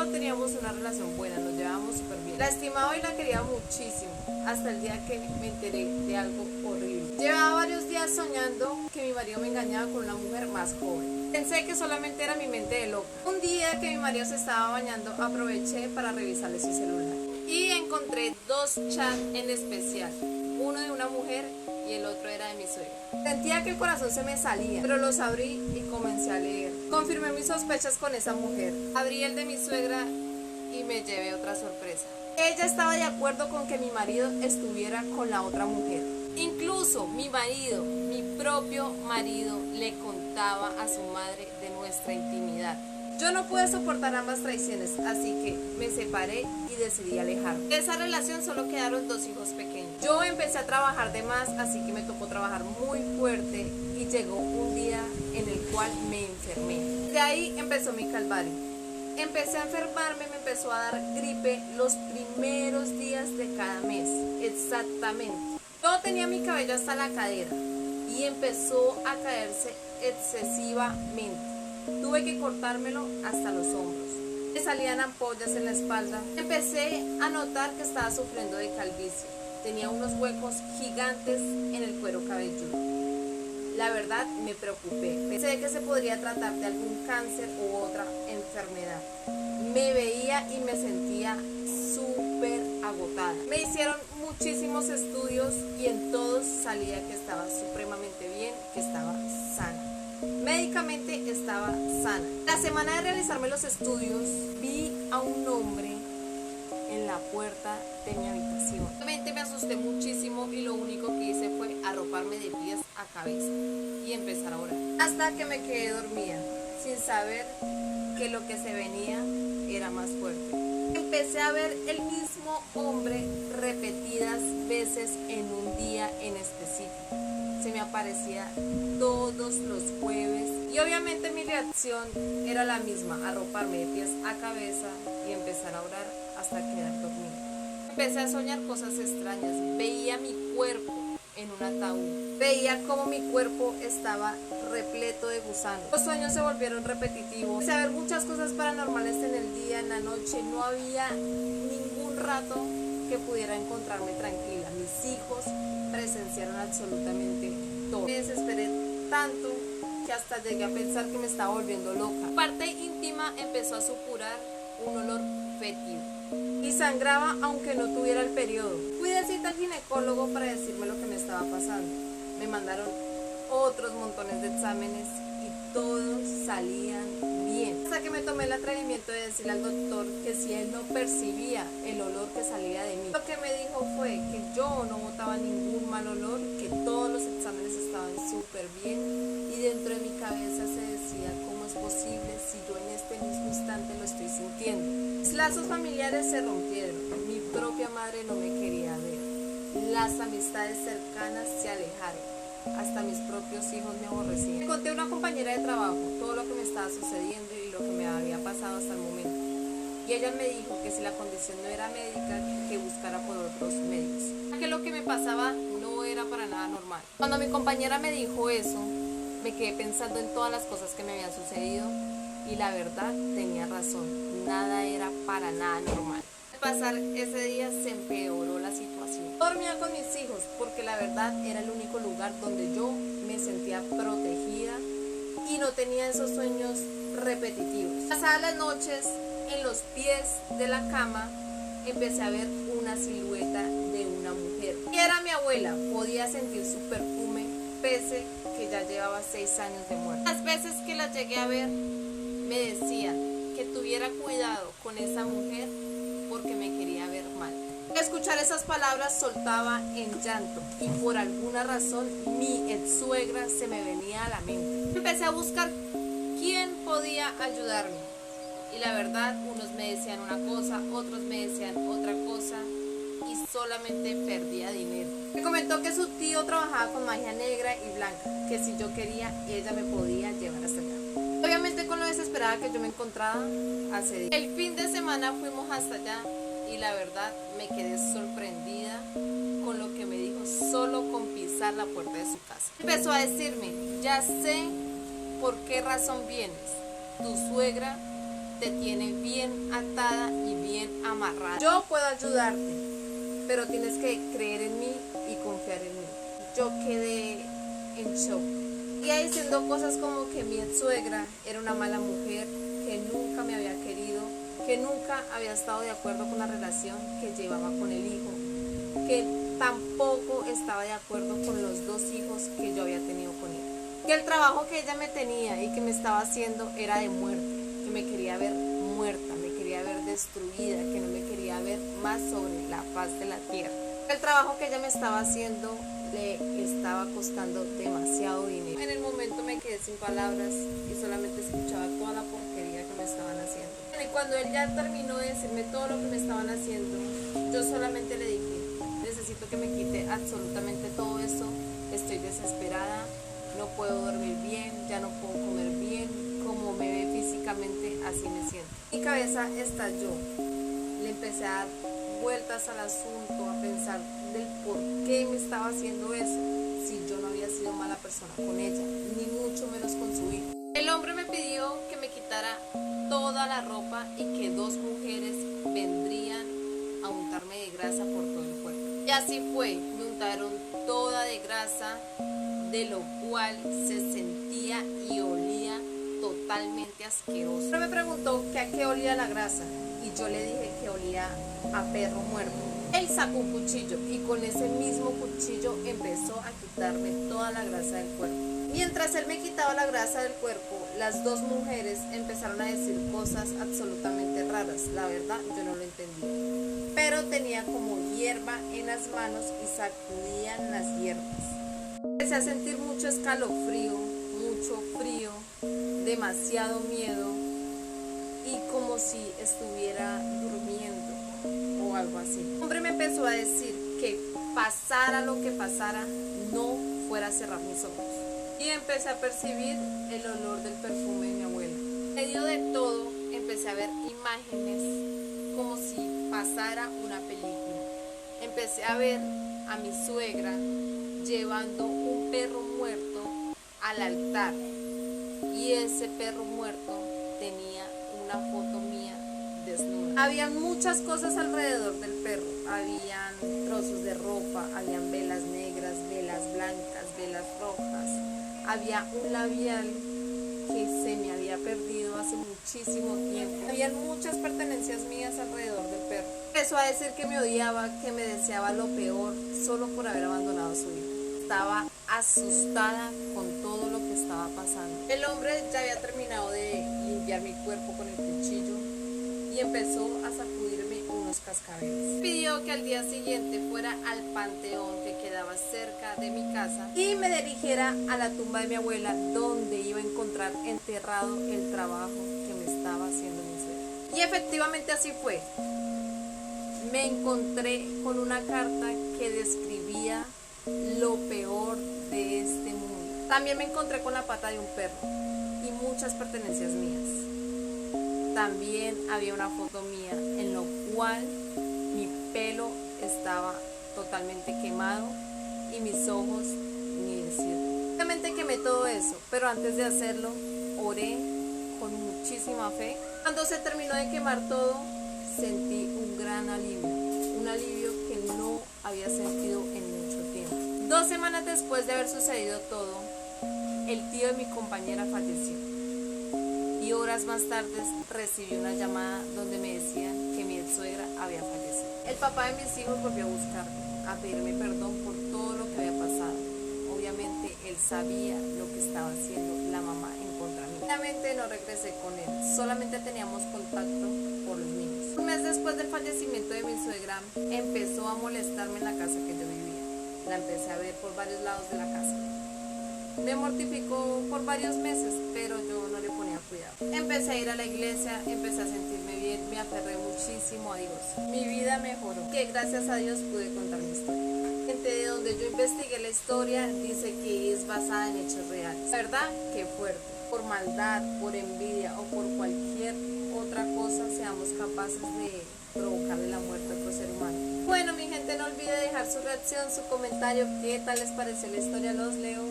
yo teníamos una relación buena, nos llevábamos súper bien. La estimaba y la quería muchísimo, hasta el día que me enteré de algo horrible. Llevaba varios días soñando que mi marido me engañaba con una mujer más joven. Pensé que solamente era mi mente de loca. Un día que mi marido se estaba bañando, aproveché para revisarle su celular y encontré dos chats en especial, uno de una mujer y el otro era de mi suegra. Sentía que el corazón se me salía, pero los abrí y comencé a leer. Confirmé mis sospechas con esa mujer. Abrí el de mi suegra y me llevé otra sorpresa. Ella estaba de acuerdo con que mi marido estuviera con la otra mujer. Incluso mi marido, mi propio marido, le contaba a su madre de nuestra intimidad. Yo no pude soportar ambas traiciones, así que me separé y decidí alejarme. De esa relación solo quedaron 2 hijos pequeños. Yo empecé a trabajar de más, así que me tocó trabajar muy fuerte y llegó un día en el cual me enfermé. De ahí empezó mi calvario. Empecé a enfermarme, me empezó a dar gripe los primeros días de cada mes, exactamente. Yo tenía mi cabello hasta la cadera y empezó a caerse excesivamente. Tuve que cortármelo hasta los hombros. Me salían ampollas en la espalda. Empecé a notar que estaba sufriendo de calvicie. Tenía unos huecos gigantes en el cuero cabelludo. La verdad me preocupé. Pensé que se podría tratar de algún cáncer u otra enfermedad. Me veía y me sentía súper agotada. Me hicieron muchísimos estudios y en todos salía que estaba supremamente bien, que estaba sana. Médicamente estaba sana. La semana de realizarme los estudios, vi a un hombre en la puerta de mi habitación. Realmente me asusté muchísimo y lo único que hice fue arroparme de pies a cabeza y empezar a orar. Hasta que me quedé dormida, sin saber que lo que se venía era más fuerte. Empecé a ver el mismo hombre repetidas veces en un día en específico. Se me aparecía todos los jueves y obviamente mi reacción era la misma, arroparme de pies a cabeza y empezar a orar hasta quedar dormida. Empecé a soñar cosas extrañas, veía mi cuerpo en un ataúd, veía cómo mi cuerpo estaba repleto de gusanos. Los sueños se volvieron repetitivos, empecé a ver muchas cosas paranormales en el día, en la noche, no había ningún rato que pudiera encontrarme tranquila. Mis hijos presenciaron absolutamente todo. Me desesperé tanto que hasta llegué a pensar que me estaba volviendo loca. Mi parte íntima empezó a supurar un olor fétido y sangraba aunque no tuviera el periodo. Fui de cita al ginecólogo para decirme lo que me estaba pasando. Me mandaron otros montones de exámenes y todos salían bien. Hasta que me tomé el atrevimiento de decirle al doctor que si él no percibía el olor que salía de mí, lo que me dijo fue que yo no botaba ningún mal olor, que todos los exámenes estaban súper bien y dentro de mi cabeza se decía cómo es posible si yo en este mismo instante lo estoy sintiendo. Mis lazos familiares se rompieron, mi propia madre no me quería ver, las amistades cercanas se alejaron. Hasta mis propios hijos me aborrecían. Le conté a una compañera de trabajo todo lo que me estaba sucediendo y lo que me había pasado hasta el momento. Y ella me dijo que si la condición no era médica, que buscara por otros medios. Que lo que me pasaba no era para nada normal. Cuando mi compañera me dijo eso, me quedé pensando en todas las cosas que me habían sucedido y la verdad tenía razón. Nada era para nada normal. Al pasar ese día se empeoró la situación. Dormía con mis hijos porque la verdad era el único lugar donde yo me sentía protegida y no tenía esos sueños repetitivos. Pasadas las noches en los pies de la cama empecé a ver una silueta de una mujer. Y era mi abuela, podía sentir su perfume pese que ya llevaba 6 años de muerte. Las veces que la llegué a ver me decían que tuviera cuidado con esa mujer porque me quería ver mal. Al escuchar esas palabras soltaba en llanto y por alguna razón mi ex suegra se me venía a la mente. Empecé a buscar quién podía ayudarme y la verdad unos me decían una cosa, otros me decían otra cosa y solamente perdía dinero. Me comentó que su tío trabajaba con magia negra y blanca, que si yo quería ella me podía llevar hasta allá. Obviamente con lo desesperada que yo me encontraba, accedí. El fin de semana fuimos hasta allá y la verdad me quedé sorprendida con lo que me dijo solo con pisar la puerta de su casa. Empezó a decirme, ya sé por qué razón vienes, tu suegra te tiene bien atada y bien amarrada. Yo puedo ayudarte, pero tienes que creer en mí y confiar en mí. Yo quedé en shock. Iba diciendo cosas como que mi ex suegra era una mala mujer, que nunca me había querido, que nunca había estado de acuerdo con la relación que llevaba con el hijo, que tampoco estaba de acuerdo con los 2 hijos que yo había tenido con él, que el trabajo que ella me tenía y que me estaba haciendo era de muerte, que me quería ver muerta, me quería ver destruida, que no me quería ver más sobre la faz de la tierra. El trabajo que ella me estaba haciendo le estaba costando demasiado dinero. En el momento me quedé sin palabras y solamente escuchaba toda la porquería que me estaban haciendo. Y cuando él ya terminó de decirme todo lo que me estaban haciendo, yo solamente le dije: necesito que me quite absolutamente todo esto, estoy desesperada, no puedo dormir bien, ya no puedo comer bien, como me ve físicamente así me siento. Mi cabeza estalló, le empecé a dar vueltas al asunto, a pensar del por qué me estaba haciendo eso, si yo no había sido mala persona con ella, ni mucho menos con su hijo. El hombre me pidió que me quitara toda la ropa y que 2 mujeres vendrían a untarme de grasa por todo el cuerpo. Y así fue, me untaron toda de grasa, de lo cual se sentía y olía totalmente asqueroso. Pero me preguntó que a qué olía la grasa y yo le dije que olía a perro muerto. Él sacó un cuchillo y con ese mismo cuchillo empezó a quitarme toda la grasa del cuerpo. Mientras él me quitaba la grasa del cuerpo, las 2 mujeres empezaron a decir cosas absolutamente raras. La verdad, yo no lo entendía. Pero tenía como hierba en las manos y sacudían las hierbas. Empecé a sentir mucho escalofrío, mucho frío, demasiado miedo y como si estuviera durmiendo o algo así. El hombre me empezó a decir que pasara lo que pasara, no fuera a cerrar mis ojos. Y empecé a percibir el olor del perfume de mi abuela. En medio de todo, empecé a ver imágenes como si pasara una película. Empecé a ver a mi suegra llevando un perro muerto al altar. Y ese perro muerto tenía una foto mía desnuda. Habían muchas cosas alrededor del perro. Habían trozos de ropa, habían velas negras, velas blancas, velas rojas. Había un labial que se me había perdido hace muchísimo tiempo. Habían muchas pertenencias mías alrededor del perro. Empezó a decir que me odiaba, que me deseaba lo peor, solo por haber abandonado a su hijo. Estaba asustada con todo lo que estaba pasando. El hombre ya había terminado de limpiar mi cuerpo con el cuchillo y empezó a sacudirme unos cascabeles. Pidió que al día siguiente fuera al panteón que quedaba cerca de mi casa y me dirigiera a la tumba de mi abuela, donde iba a encontrar enterrado el trabajo que me estaba haciendo mi suegra. Y efectivamente así fue. Me encontré con una carta que describía lo peor de este mundo. También me encontré con la pata de un perro y muchas pertenencias mías. También había una foto mía en lo cual mi pelo estaba totalmente quemado y mis ojos ni decirlo. Obviamente quemé todo eso, pero antes de hacerlo oré con muchísima fe. Cuando se terminó de quemar todo, sentí un gran alivio, un alivio que no había sentido en mucho tiempo. 2 semanas después de haber sucedido todo, el tío de mi compañera falleció. Y horas más tarde recibí una llamada donde me decían que mi ex suegra había fallecido. El papá de mis hijos volvió a buscarme, a pedirme perdón por todo lo que había pasado. Obviamente él sabía lo que estaba haciendo la mamá en contra mí. Obviamente no regresé con él, solamente teníamos contacto por los niños. Un mes después del fallecimiento de mi suegra, empezó a molestarme en la casa que yo vivía. La empecé a ver por varios lados de la casa. Me mortificó por varios meses, pero yo no le ponía cuidado. Empecé a ir a la iglesia, empecé a sentirme bien, me aferré muchísimo a Dios. Mi vida mejoró, que gracias a Dios pude contar mi historia. Gente de donde yo investigué la historia dice que es basada en hechos reales. La verdad, qué fuerte. Por maldad, por envidia o por cualquier otra cosa seamos capaces de provocarle la muerte a otro ser humano. Bueno, mi gente, no olvide dejar su reacción, su comentario, qué tal les pareció la historia, los leo.